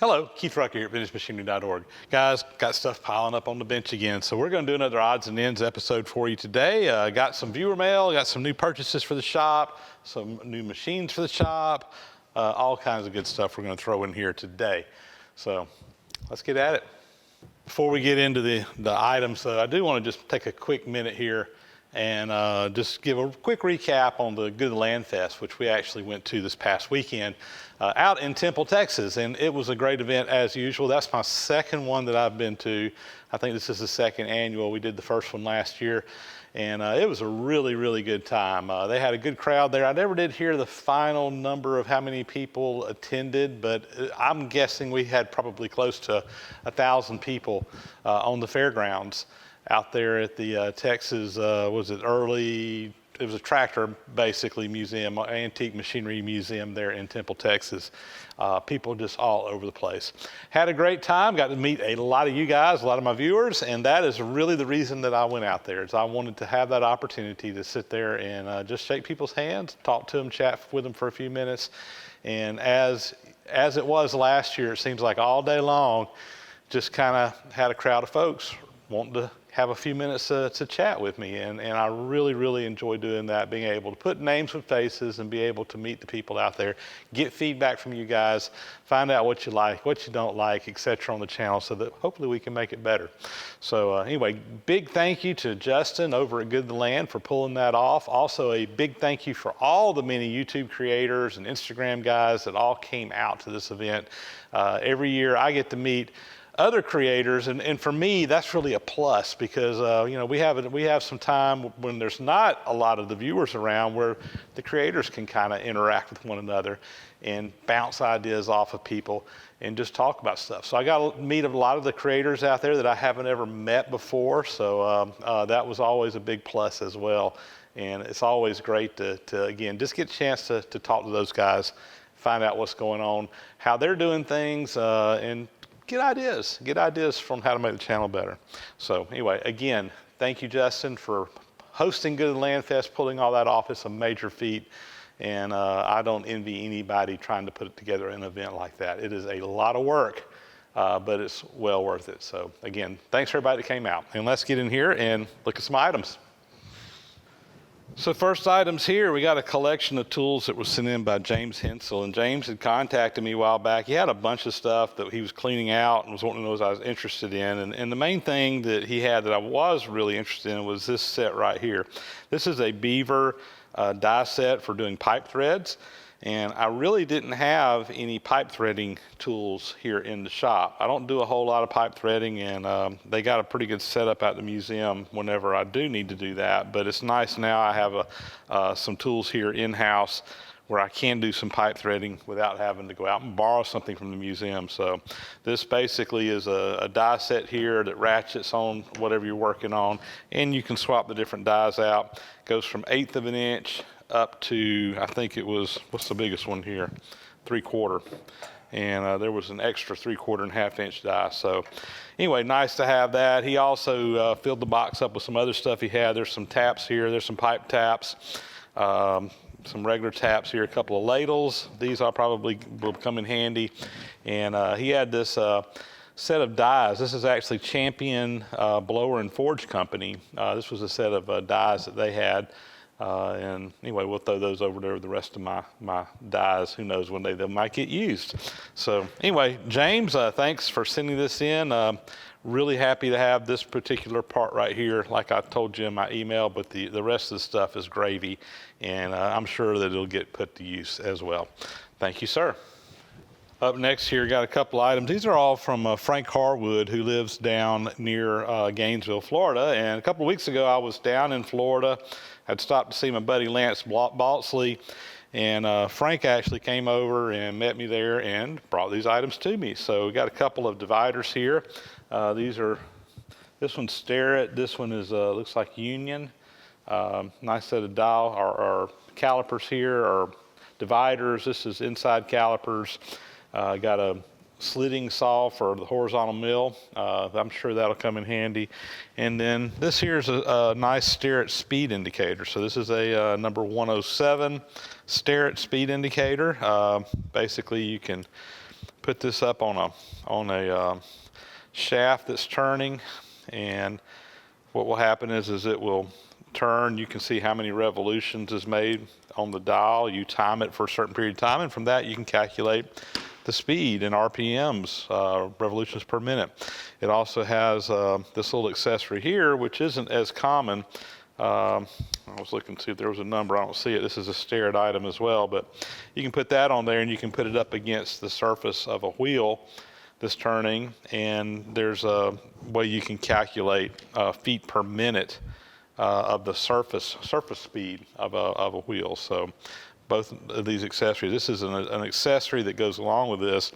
Hello, Keith Rucker here at VintageMachinery.org. Guys, got stuff piling up on the bench again, so we're going to do another odds and ends episode for you today. Got some viewer mail, got some new purchases for the shop, some new machines for the shop, all kinds of good stuff we're going to throw in here today. So let's get at it. Before we get into the items, I do want to just take a quick minute here and just give a quick recap on the Good Land Fest, which we actually went to this past weekend out in Temple, Texas, and it was a great event as usual. That's my second one that I've been to. I think this is the second annual. We did the first one last year, and it was a really, really good time. They had a good crowd there. I never did hear the final number of how many people attended, but I'm guessing we had probably close to 1,000 people on the fairgrounds out there at the Texas, it was a tractor, basically, museum, antique machinery museum there in Temple, Texas. People just all over the place. Had a great time, got to meet a lot of you guys, a lot of my viewers, and that is really the reason that I went out there, is I wanted to have that opportunity to sit there and just shake people's hands, talk to them, chat with them for a few minutes. And as it was last year, it seems like all day long, just kind of had a crowd of folks wanting to have a few minutes to chat with me, and I really, really enjoy doing that, being able to put names with faces and be able to meet the people out there, get feedback from you guys, find out what you like, what you don't like, etc. on the channel, so that hopefully we can make it better. So anyway, big thank you to Justin over at Good Land for pulling that off. Also a big thank you for all the many YouTube creators and Instagram guys that all came out to this event. Every year I get to meet other creators, and for me, that's really a plus, because we have some time when there's not a lot of the viewers around where the creators can kind of interact with one another and bounce ideas off of people and just talk about stuff. So I got to meet a lot of the creators out there that I haven't ever met before, so that was always a big plus as well. And it's always great to again, just get a chance to talk to those guys, find out what's going on, how they're doing things, and get ideas from how to make the channel better. So anyway, again, thank you, Justin, for hosting Good Land Fest, pulling all that off. It's a major feat, and I don't envy anybody trying to put together an event like that. It is a lot of work, but it's well worth it. So again, thanks for everybody that came out. And let's get in here and look at some items. So first items here, we got a collection of tools that was sent in by James Hensel, and James had contacted me a while back. He had a bunch of stuff that he was cleaning out and was wanting to know what I was interested in, and the main thing that he had that I was really interested in was this set right here. This is a Beaver die set for doing pipe threads, and I really didn't have any pipe threading tools here in the shop. I don't do a whole lot of pipe threading, and they got a pretty good setup at the museum whenever I do need to do that. But it's nice now I have some tools here in-house where I can do some pipe threading without having to go out and borrow something from the museum. So this basically is a die set here that ratchets on whatever you're working on, and you can swap the different dies out. Goes from 1/8 of an inch up to, I think it was, what's the biggest one here? 3/4. And there was an extra 3/4 and 1/2 inch die. So anyway, nice to have that. He also filled the box up with some other stuff he had. There's some taps here. There's some pipe taps, some regular taps here, a couple of ladles. These will probably will come in handy. And he had this set of dies. This is actually Champion Blower and Forge Company. This was a set of dies that they had. And anyway, we'll throw those over there with the rest of my dies. Who knows when they might get used. So anyway, James, thanks for sending this in. Really happy to have this particular part right here, like I told you in my email, but the rest of the stuff is gravy, and I'm sure that it'll get put to use as well. Thank you, sir. Up next here, got a couple items. These are all from Frank Harwood, who lives down near Gainesville, Florida. And a couple of weeks ago, I was down in Florida. I'd stopped to see my buddy Lance Baltzley, and Frank actually came over and met me there and brought these items to me. So we got a couple of dividers here. This one's Starrett. This one is looks like Union. Nice set of dial or calipers here, or dividers. This is inside calipers. Got a slitting saw for the horizontal mill. I'm sure that'll come in handy. And then this here's a nice Starrett speed indicator. So this is a number 107 Starrett speed indicator. Basically, you can put this up on a shaft that's turning, and what will happen is it will turn. You can see how many revolutions is made on the dial. You time it for a certain period of time, and from that you can calculate the speed in RPMs, revolutions per minute. It also has this little accessory here, which isn't as common. I was looking to see if there was a number. I don't see it. This is a stared item as well, but you can put that on there, and you can put it up against the surface of a wheel that's turning, and there's a way you can calculate feet per minute of the surface speed of a wheel. So both of these accessories, this is an accessory that goes along with this.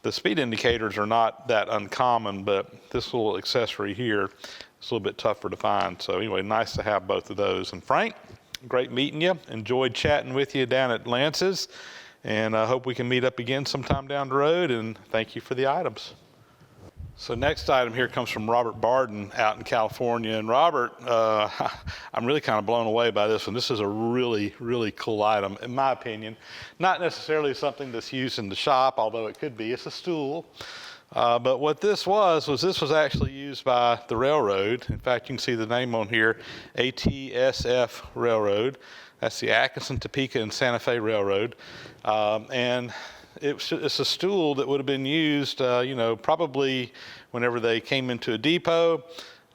The speed indicators are not that uncommon, but this little accessory here is a little bit tougher to find. So anyway, nice to have both of those. And Frank, great meeting you. Enjoyed chatting with you down at Lance's, and I hope we can meet up again sometime down the road, and thank you for the items. So next item here comes from Robert Barden out in California. And Robert, I'm really kind of blown away by this one. This is a really, really cool item, in my opinion. Not necessarily something that's used in the shop, although it could be. It's a stool. But what this was this was actually used by the railroad. In fact, you can see the name on here, ATSF Railroad. That's the Atkinson, Topeka, and Santa Fe Railroad. And it's a stool that would have been used, probably whenever they came into a depot.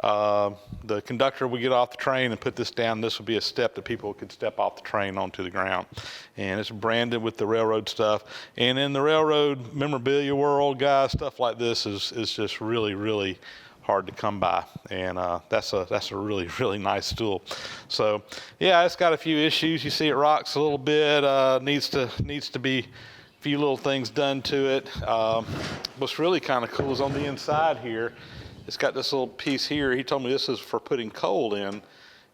The conductor would get off the train and put this down. This would be a step that people could step off the train onto the ground. And it's branded with the railroad stuff. And in the railroad memorabilia world, guys, stuff like this is just really, really hard to come by, and that's a really, really nice stool. So yeah, it's got a few issues. You see it rocks a little bit, needs to be few little things done to it. What's really kind of cool is on the inside here, it's got this little piece here. He told me this is for putting coal in,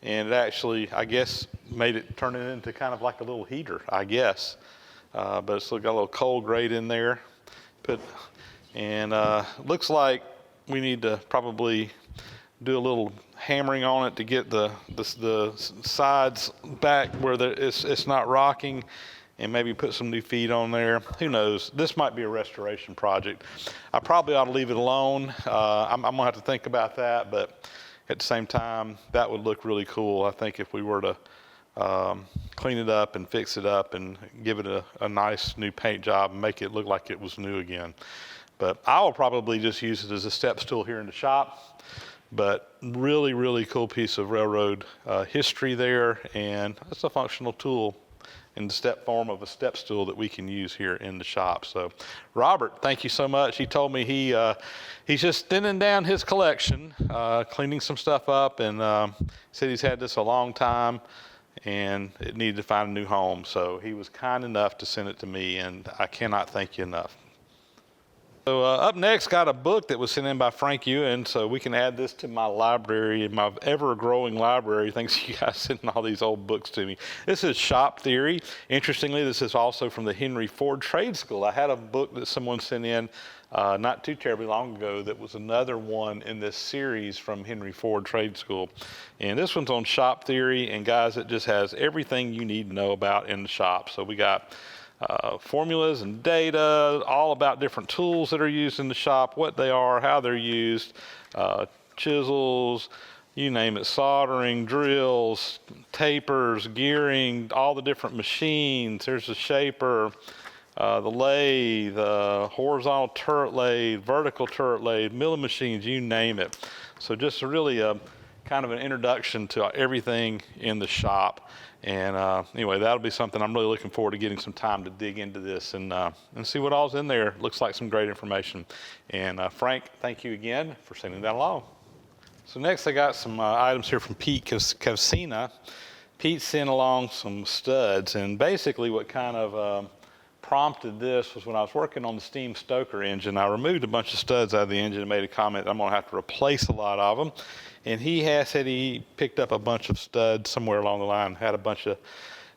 and it actually, I guess, made it turn it into kind of like a little heater, I guess. But it's got a little coal grate in there. Looks like we need to probably do a little hammering on it to get the sides back where it's not rocking, and maybe put some new feet on there. Who knows? This might be a restoration project. I probably ought to leave it alone. I'm gonna have to think about that, but at the same time, that would look really cool. I think if we were to clean it up and fix it up and give it a nice new paint job and make it look like it was new again. But I will probably just use it as a step stool here in the shop. But really, really cool piece of railroad history there, and it's a functional tool in the step form of a step stool that we can use here in the shop. So Robert, thank you so much. He told me he's just thinning down his collection, cleaning some stuff up, and said he's had this a long time and it needed to find a new home. So he was kind enough to send it to me, and I cannot thank you enough. So up next, got a book that was sent in by Frank Ewan, so we can add this to my library, my ever-growing library. Thanks you guys sending all these old books to me. This is Shop Theory. Interestingly, this is also from the Henry Ford Trade School. I had a book that someone sent in not too terribly long ago that was another one in this series from Henry Ford Trade School. And this one's on shop theory, and guys, it just has everything you need to know about in the shop. So we got formulas and data, all about different tools that are used in the shop, what they are, how they're used, chisels, you name it, soldering, drills, tapers, gearing, all the different machines. There's a shaper, the lathe, horizontal turret lathe, vertical turret lathe, milling machines, you name it. So just really a kind of an introduction to everything in the shop. And anyway, that'll be something I'm really looking forward to getting some time to dig into this and see what all's in there. Looks like some great information. And Frank, thank you again for sending that along. So next I got some items here from Pete Cavcina. Pete sent along some studs, and basically what kind of prompted this was when I was working on the steam stoker engine. I removed a bunch of studs out of the engine and made a comment that I'm gonna have to replace a lot of them. And he said he picked up a bunch of studs somewhere along the line, had a bunch of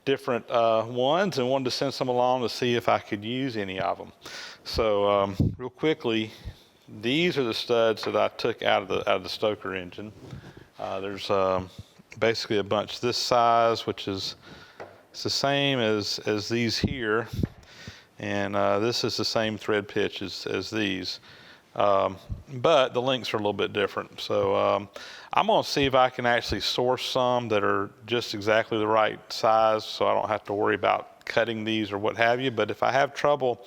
different ones, and wanted to send some along to see if I could use any of them. So real quickly, these are the studs that I took out of the stoker engine. There's basically a bunch this size, which is it's the same as these here. And this is the same thread pitch as these. But the links are a little bit different. So I'm going to see if I can actually source some that are just exactly the right size, so I don't have to worry about cutting these or what have you. But if I have trouble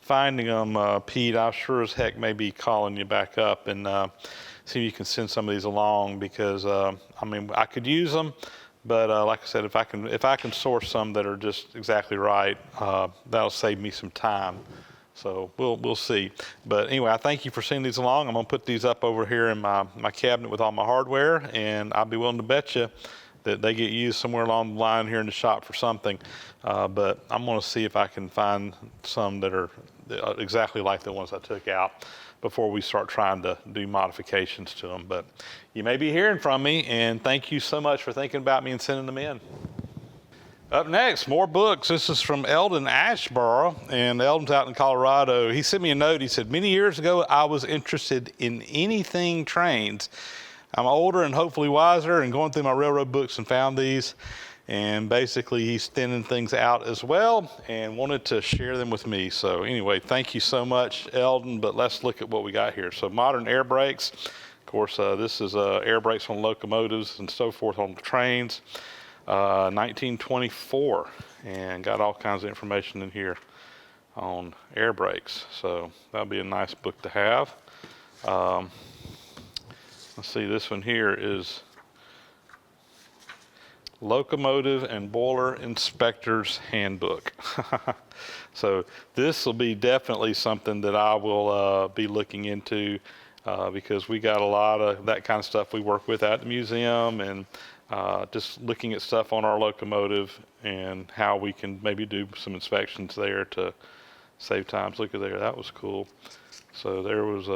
finding them, Pete, I sure as heck may be calling you back up and see if you can send some of these along, because I mean, I could use them, but like I said, if I can source some that are just exactly right, that'll save me some time. So we'll see. But anyway, I thank you for sending these along. I'm going to put these up over here in my cabinet with all my hardware, and I'll be willing to bet you that they get used somewhere along the line here in the shop for something. But I'm going to see if I can find some that are exactly like the ones I took out before we start trying to do modifications to them. But you may be hearing from me, and thank you so much for thinking about me and sending them in. Up next, more books. This is from Eldon Ashborough, and Eldon's out in Colorado. He sent me a note. He said, many years ago, I was interested in anything trains. I'm older and hopefully wiser, and going through my railroad books and found these. And basically, he's thinning things out as well and wanted to share them with me. So anyway, thank you so much, Eldon. But let's look at what we got here. So modern air brakes. Of course, this is air brakes on locomotives and so forth on the trains. 1924, and got all kinds of information in here on air brakes. So that'll be a nice book to have. Let's see, this one here is Locomotive and Boiler Inspector's Handbook. So this will be definitely something that I will be looking into, because we got a lot of that kind of stuff we work with at the museum, and just looking at stuff on our locomotive and how we can maybe do some inspections there to save times. Look at there, that was cool. So there was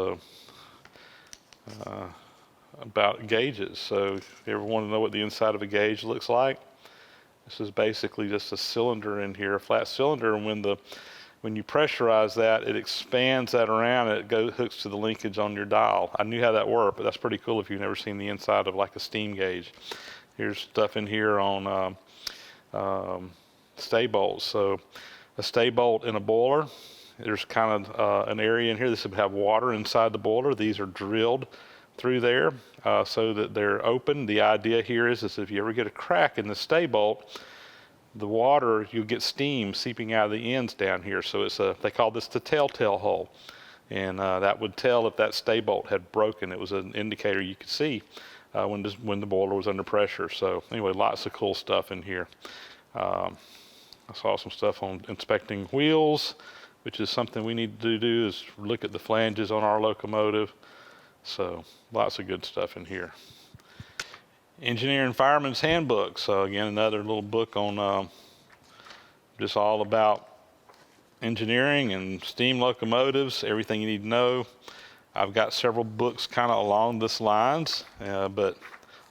about gauges. So if you ever want to know what the inside of a gauge looks like, this is basically just a cylinder in here, a flat cylinder, and when you pressurize that, it expands that around and it hooks to the linkage on your dial. I knew how that worked, but that's pretty cool if you've never seen the inside of like a steam gauge. Here's stuff in here on stay bolts. So a stay bolt in a boiler, there's kind of an area in here. This would have water inside the boiler. These are drilled through there so that they're open. The idea here is if you ever get a crack in the stay bolt, the water, you'll get steam seeping out of the ends down here. So they call this the telltale hole. And that would tell if that stay bolt had broken. It was an indicator you could see when the boiler was under pressure. So anyway, lots of cool stuff in here. I saw some stuff on inspecting wheels, which is something we need to do, is look at the flanges on our locomotive. So lots of good stuff in here. Engineer and Fireman's Handbook. So again, another little book on just all about engineering and steam locomotives, everything you need to know. I've got several books kind of along this lines, but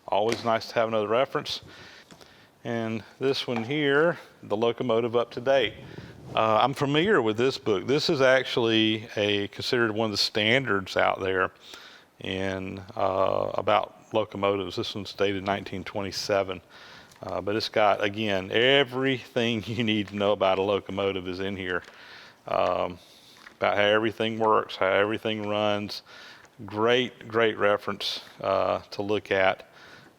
always nice to have another reference. And this one here, The Locomotive Up to Date. I'm familiar with this book. This is actually considered one of the standards out there in about locomotives. This one's dated 1927. But it's got, again, everything you need to know about a locomotive is in here. About how everything works, how everything runs. Great reference to look at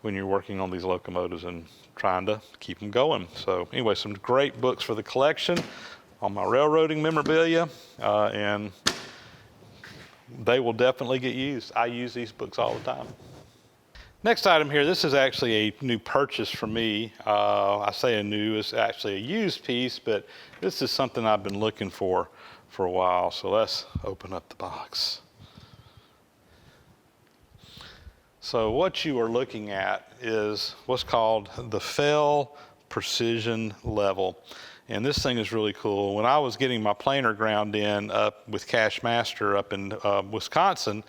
when you're working on these locomotives and trying to keep them going. So anyway, some great books for the collection on my railroading memorabilia, and they will definitely get used. I use these books all the time. Next item here, this is actually a new purchase for me. I say a new, it's actually a used piece, but this is something I've been looking for a while. So let's open up the box. So what you are looking at is what's called the Fell Precision Level. And this thing is really cool. When I was getting my planer ground in up with Cash Master up in Wisconsin,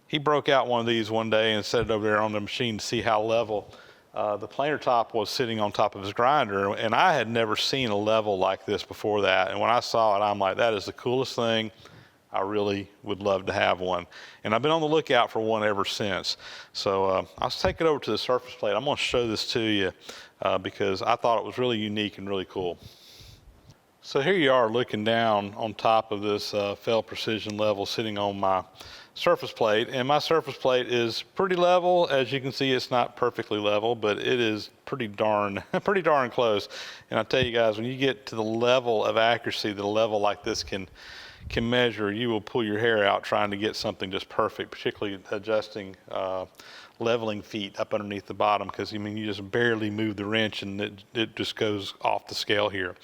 he broke out one of these one day and set it over there on the machine to see how level the planer top was sitting on top of his grinder. And I had never seen a level like this before that. And when I saw it, I'm like, that is the coolest thing. I really would love to have one. And I've been on the lookout for one ever since. So I'll take it over to the surface plate. I'm going to show this to you because I thought it was really unique and really cool. So here you are looking down on top of this Feld Precision level sitting on my surface plate, and my surface plate is pretty level. As you can see, it's not perfectly level, but it is pretty darn close. And I tell you guys, when you get to the level of accuracy that a level like this can measure, you will pull your hair out trying to get something just perfect, particularly adjusting leveling feet up underneath the bottom, because I mean you just barely move the wrench and it just goes off the scale here.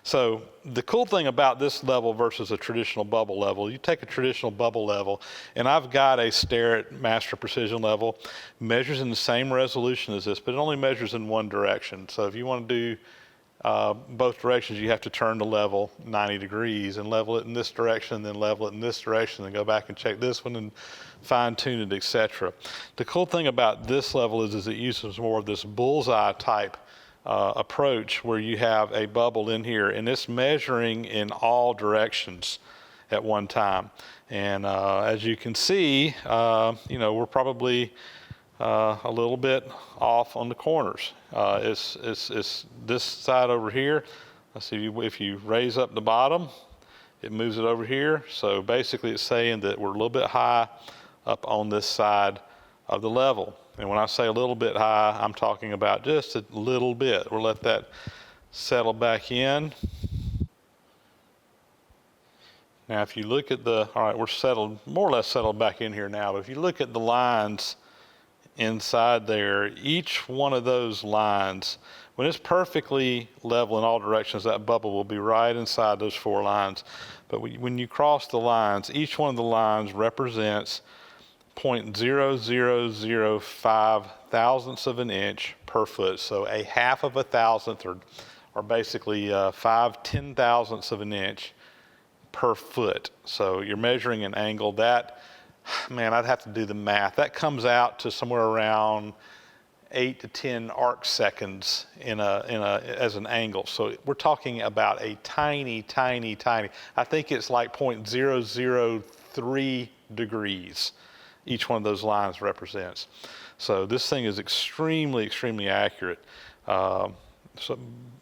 So the cool thing about this level versus a traditional bubble level, you take a traditional bubble level, and I've got a Starrett Master Precision level, measures in the same resolution as this, but it only measures in one direction. So if you want to do both directions, you have to turn the level 90 degrees and level it in this direction, and then level it in this direction, and go back and check this one and fine tune it, etc. The cool thing about this level is it uses more of this bullseye type approach, where you have a bubble in here and it's measuring in all directions at one time. And as you can see, we're probably a little bit off on the corners. It's this side over here. Let's see, if you raise up the bottom, it moves it over here. So basically it's saying that we're a little bit high up on this side of the level. And when I say a little bit high, I'm talking about just a little bit. We'll let that settle back in. Now if you look at all right, we're settled, more or less settled back in here now, but if you look at the lines inside there, each one of those lines, when it's perfectly level in all directions, that bubble will be right inside those 4 lines. But when you cross the lines, each one of the lines represents 0.0005 thousandths of an inch per foot. So a half of a thousandth, or basically 5/10,000ths of an inch per foot. So you're measuring an angle that, man, I'd have to do the math. That comes out to somewhere around 8 to 10 arc seconds as an angle. So we're talking about a tiny. I think it's like 0.003 degrees each one of those lines represents. So this thing is extremely accurate. And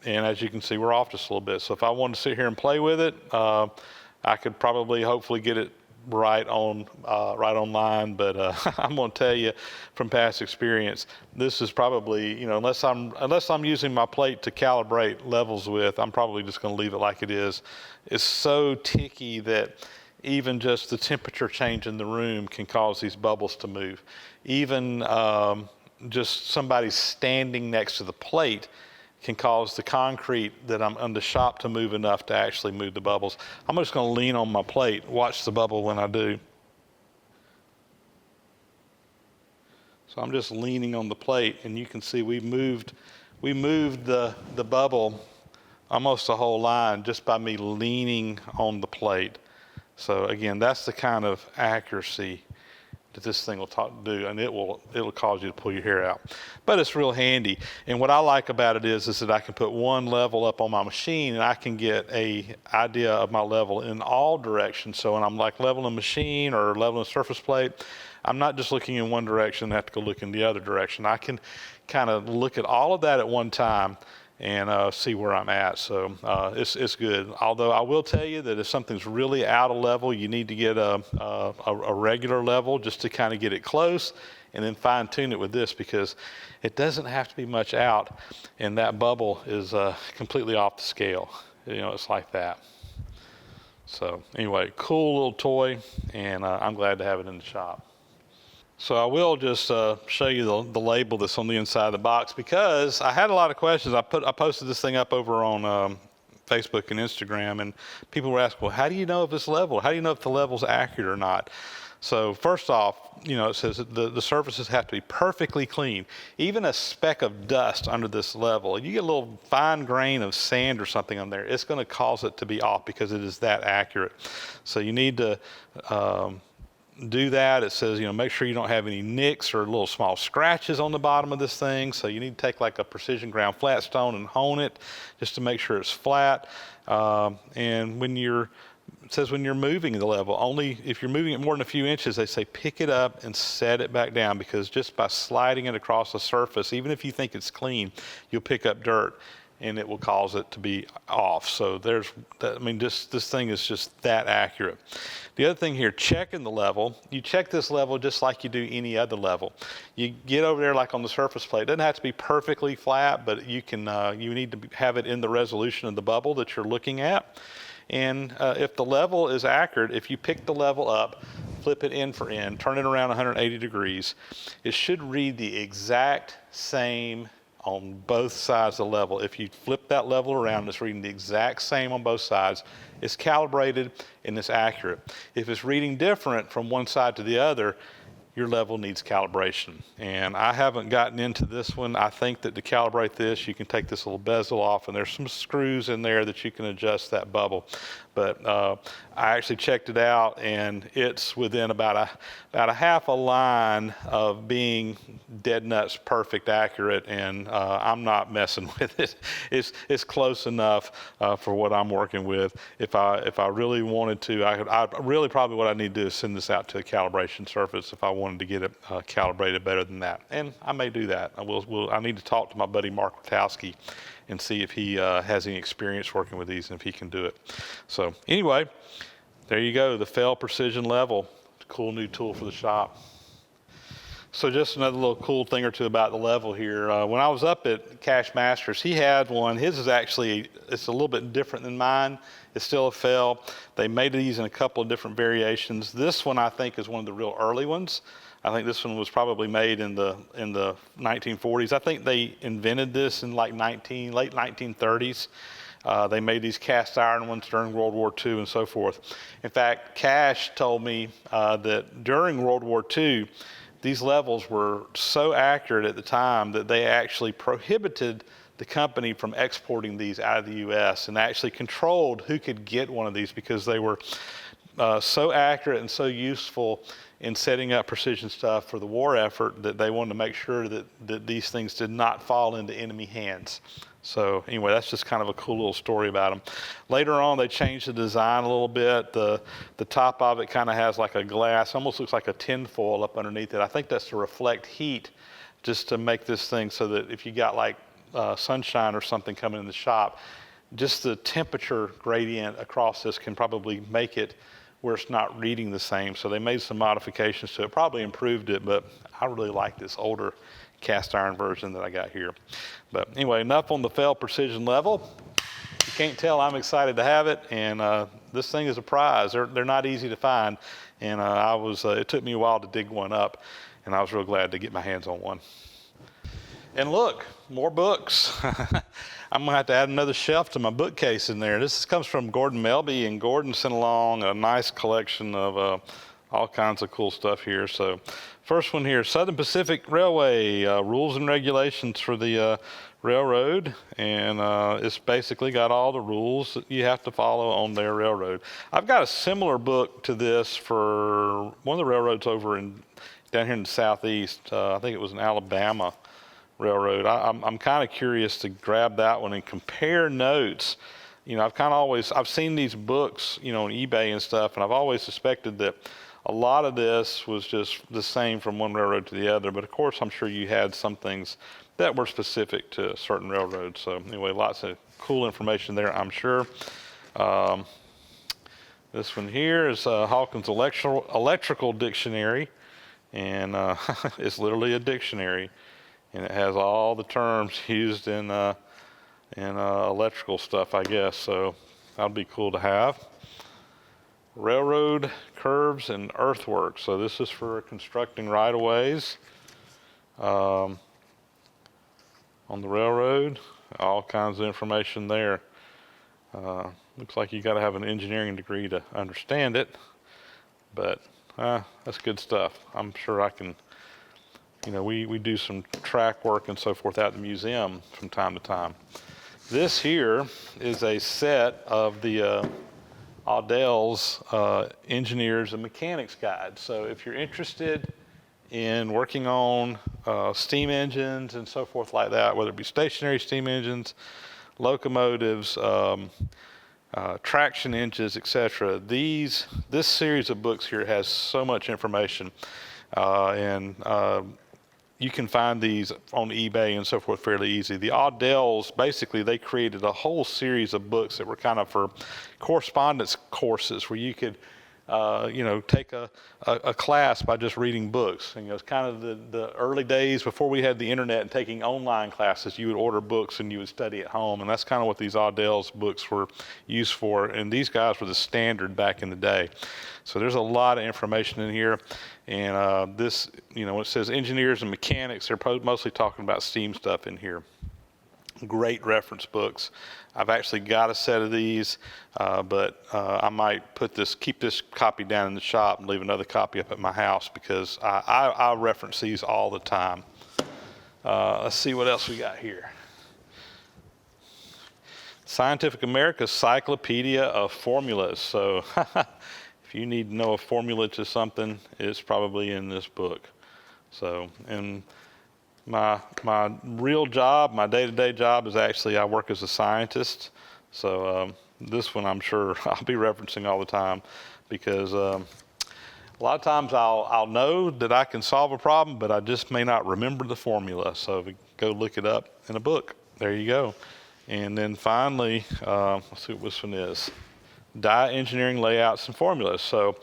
as you can see, we're off just a little bit. So if I wanted to sit here and play with it, I could probably hopefully get it right on line, but I'm going to tell you from past experience, this is probably, unless I'm using my plate to calibrate levels with, I'm probably just going to leave it like it is. It's so ticky that even just the temperature change in the room can cause these bubbles to move. Even just somebody standing next to the plate can cause the concrete that I'm on the shop to move enough to actually move the bubbles. I'm just going to lean on my plate, watch the bubble when I do. So I'm just leaning on the plate, and you can see we moved the bubble almost a whole line just by me leaning on the plate. So again, that's the kind of accuracy that this thing will do, and it'll cause you to pull your hair out. But it's real handy. And what I like about it is that I can put one level up on my machine, and I can get a idea of my level in all directions. So when I'm like leveling a machine or leveling a surface plate, I'm not just looking in one direction and have to go look in the other direction. I can kind of look at all of that at one time and see where I'm at. So it's good. Although I will tell you that if something's really out of level, you need to get a regular level just to kind of get it close, and then fine tune it with this, because it doesn't have to be much out, and that bubble is completely off the scale. It's like that. So anyway, cool little toy, and I'm glad to have it in the shop. So I will just show you the label that's on the inside of the box, because I had a lot of questions. I posted this thing up over on Facebook and Instagram, and people were asking, well, how do you know if it's level? How do you know if the level's accurate or not? So first off, it says that the surfaces have to be perfectly clean. Even a speck of dust under this level, you get a little fine grain of sand or something on there, it's going to cause it to be off, because it is that accurate. So you need to do that. It says, make sure you don't have any nicks or little small scratches on the bottom of this thing. So you need to take like a precision ground flat stone and hone it just to make sure it's flat. And it says when you're moving the level, only if you're moving it more than a few inches, they say pick it up and set it back down, because just by sliding it across the surface, even if you think it's clean, you'll pick up dirt. and it will cause it to be off. So this thing is just that accurate. The other thing here, checking the level. You check this level just like you do any other level. You get over there like on the surface plate. It doesn't have to be perfectly flat, but you need to have it in the resolution of the bubble that you're looking at. And if the level is accurate, if you pick the level up, flip it end for end, turn it around 180 degrees, it should read the exact same on both sides of the level. If you flip that level around, it's reading the exact same on both sides. It's calibrated and it's accurate. If it's reading different from one side to the other, your level needs calibration. And I haven't gotten into this one. I think that to calibrate this, you can take this little bezel off, and there's some screws in there that you can adjust that bubble. But I actually checked it out, and it's within about a half a line of being dead nuts perfect accurate, and I'm not messing with it. It's close enough for what I'm working with. If I really wanted to, I really probably what I need to do is send this out to a calibration surface if I wanted to get it calibrated better than that. And I may do that. I need to talk to my buddy Mark Witowski and see if he has any experience working with these and if he can do it. So anyway, there you go, the Fell Precision Level. It's a cool new tool for the shop. So just another little cool thing or two about the level here. When I was up at Cash Masters, he had one. His is actually, it's a little bit different than mine. It's still a Fell. They made these in a couple of different variations. This one I think is one of the real early ones. I think this one was probably made in the 1940s. I think they invented this in like late 1930s. They made these cast iron ones during World War II and so forth. In fact, Cash told me that during World War II, these levels were so accurate at the time that they actually prohibited the company from exporting these out of the U.S. and actually controlled who could get one of these because they were so accurate and so useful in setting up precision stuff for the war effort that they wanted to make sure that these things did not fall into enemy hands. So anyway, that's just kind of a cool little story about them. Later on, they changed the design a little bit. The top of it kind of has like a glass, almost looks like a tin foil up underneath it. I think that's to reflect heat, just to make this thing so that if you got like sunshine or something coming in the shop, just the temperature gradient across this can probably make it where it's not reading the same. So they made some modifications to it, probably improved it, but I really like this older cast iron version that I got here. But anyway, enough on the Fell Precision Level. You can't tell I'm excited to have it, and this thing is a prize. They're not easy to find, and it took me a while to dig one up, and I was real glad to get my hands on one. And look, more books. I'm gonna have to add another shelf to my bookcase in there. This comes from Gordon Melby, and Gordon sent along a nice collection of all kinds of cool stuff here. So first one here, Southern Pacific Railway, rules and regulations for the railroad. And it's basically got all the rules that you have to follow on their railroad. I've got a similar book to this for one of the railroads down here in the southeast. I think it was in Alabama Railroad. I'm kind of curious to grab that one and compare notes. You know, I've seen these books, you know, on eBay and stuff, and I've always suspected that a lot of this was just the same from one railroad to the other. But of course, I'm sure you had some things that were specific to certain railroads. So anyway, lots of cool information there, I'm sure. This one here is Hawkins Electrical Dictionary, and it's literally a dictionary. And it has all the terms used in electrical stuff, I guess. So that'll be cool to have. Railroad curves and earthworks. So this is for constructing right-of-ways on the railroad. All kinds of information there. Looks like you got to have an engineering degree to understand it, but that's good stuff. I'm sure I can. You know, we do some track work and so forth at the museum from time to time. This here is a set of the Audel's Engineers and Mechanics Guide. So if you're interested in working on steam engines and so forth like that, whether it be stationary steam engines, locomotives, traction engines, etc., this series of books here has so much information. you can find these on eBay and so forth fairly easy. The Audells, basically, they created a whole series of books that were kind of for correspondence courses where you could, take a class by just reading books. And it's kind of the early days before we had the internet and taking online classes. You would order books and you would study at home, and that's kind of what these Audells books were used for. And these guys were the standard back in the day. So there's a lot of information in here. And this, when it says engineers and mechanics, they're mostly talking about steam stuff in here. Great reference books. I've actually got a set of these, but I might keep this copy down in the shop and leave another copy up at my house because I reference these all the time. Let's see what else we got here. Scientific America's Cyclopedia of Formulas. So if you need to know a formula to something, it's probably in this book. So, and my real job, my day-to-day job is actually I work as a scientist. So this one I'm sure I'll be referencing all the time because a lot of times I'll know that I can solve a problem, but I just may not remember the formula. So go look it up in a book. There you go. And then finally, let's see what this one is. Die Engineering Layouts and Formulas. So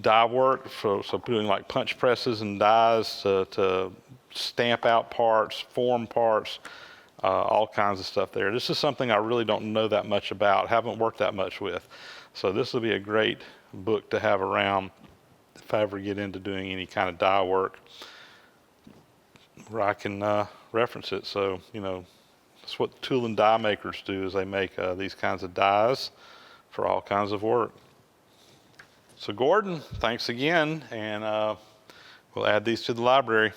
die work, so doing like punch presses and dies to stamp out parts, form parts, all kinds of stuff there. This is something I really don't know that much about, haven't worked that much with. So this will be a great book to have around if I ever get into doing any kind of die work where I can reference it. So, that's what tool and die makers do is they make these kinds of dies for all kinds of work. So Gordon, thanks again, and we'll add these to the library.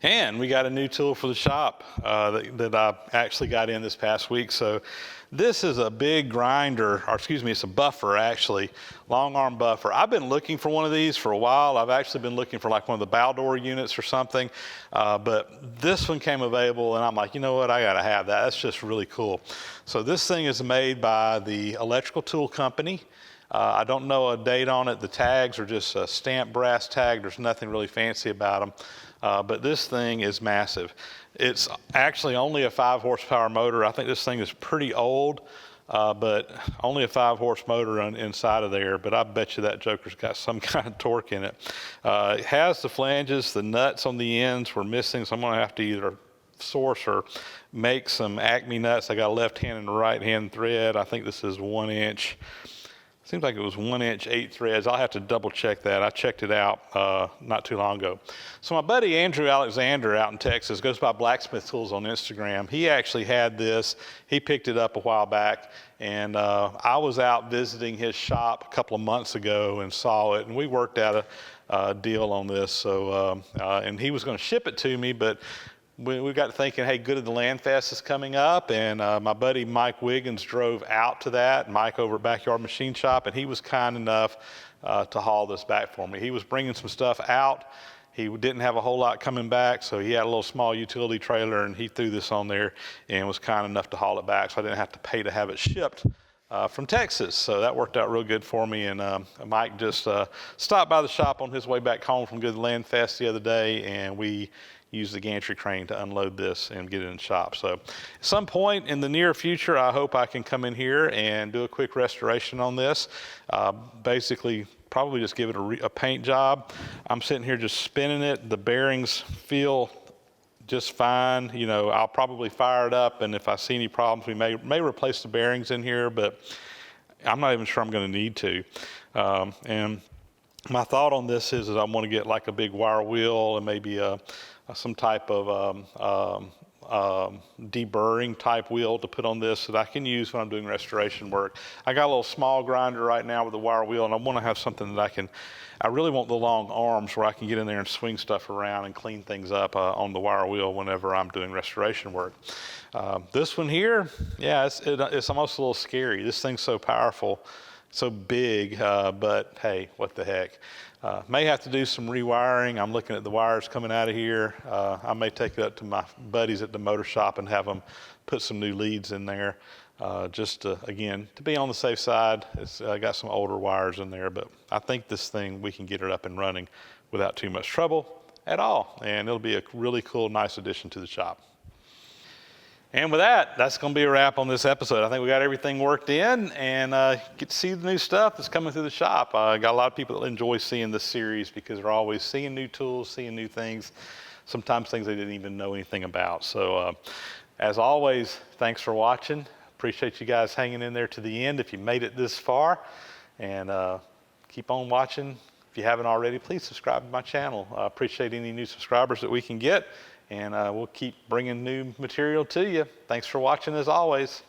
And we got a new tool for the shop that I actually got in this past week. So this is a big grinder, or excuse me, it's a buffer actually, long arm buffer. I've been looking for one of these for a while. I've actually been looking for like one of the Baldor units or something, but this one came available and I'm like, you know what, I gotta have that. That's just really cool. So this thing is made by the Electrical Tool Company. I don't know a date on it. The tags are just a stamped brass tag. There's nothing really fancy about them. But this thing is massive. It's actually only a 5 horsepower motor. I think this thing is pretty old, but only a 5 horse motor inside of there. But I bet you that joker's got some kind of torque in it. It has the flanges, the nuts on the ends were missing, so I'm gonna have to either source or make some Acme nuts. I got a left hand and a right hand thread. I think this is 1 inch. Seems like it was 1 inch, 8 threads. I'll have to double check that. I checked it out not too long ago. So my buddy Andrew Alexander out in Texas goes by Blacksmith Tools on Instagram. He actually had this. He picked it up a while back, and I was out visiting his shop a couple of months ago and saw it, and we worked out a deal on this. So, and he was going to ship it to me, but we got to thinking, hey, Good of the Land Fest is coming up, and my buddy Mike Wiggins drove out to that, Mike over at Backyard Machine Shop, and he was kind enough to haul this back for me. He was bringing some stuff out. He didn't have a whole lot coming back, so he had a little small utility trailer, and he threw this on there and was kind enough to haul it back, so I didn't have to pay to have it shipped from Texas. So that worked out real good for me, and Mike just stopped by the shop on his way back home from Good of the Land Fest the other day, and we use the gantry crane to unload this and get it in the shop. So at some point in the near future, I hope I can come in here and do a quick restoration on this. Basically, probably just give it a paint job. I'm sitting here just spinning it. The bearings feel just fine. I'll probably fire it up, and if I see any problems, we may replace the bearings in here, but I'm not even sure I'm going to need to. And my thought on this is I want to get like a big wire wheel and maybe some type of deburring type wheel to put on this that I can use when I'm doing restoration work. I got a little small grinder right now with a wire wheel, and I want to have something that I really want the long arms where I can get in there and swing stuff around and clean things up on the wire wheel whenever I'm doing restoration work. This one here, yeah, it's almost a little scary. This thing's so powerful, so big, but hey, what the heck. May have to do some rewiring. I'm looking at the wires coming out of here. I may take it up to my buddies at the motor shop and have them put some new leads in there, just to, again, to be on the safe side. It's got some older wires in there, but I think this thing, we can get it up and running without too much trouble at all. And it'll be a really cool, nice addition to the shop. And with that, that's going to be a wrap on this episode. I think we got everything worked in and get to see the new stuff that's coming through the shop. Got a lot of people that enjoy seeing this series because they're always seeing new tools, seeing new things, sometimes things they didn't even know anything about. So as always, thanks for watching. Appreciate you guys hanging in there to the end if you made it this far. And keep on watching. If you haven't already, please subscribe to my channel. I appreciate any new subscribers that we can get. And we'll keep bringing new material to you. Thanks for watching as always.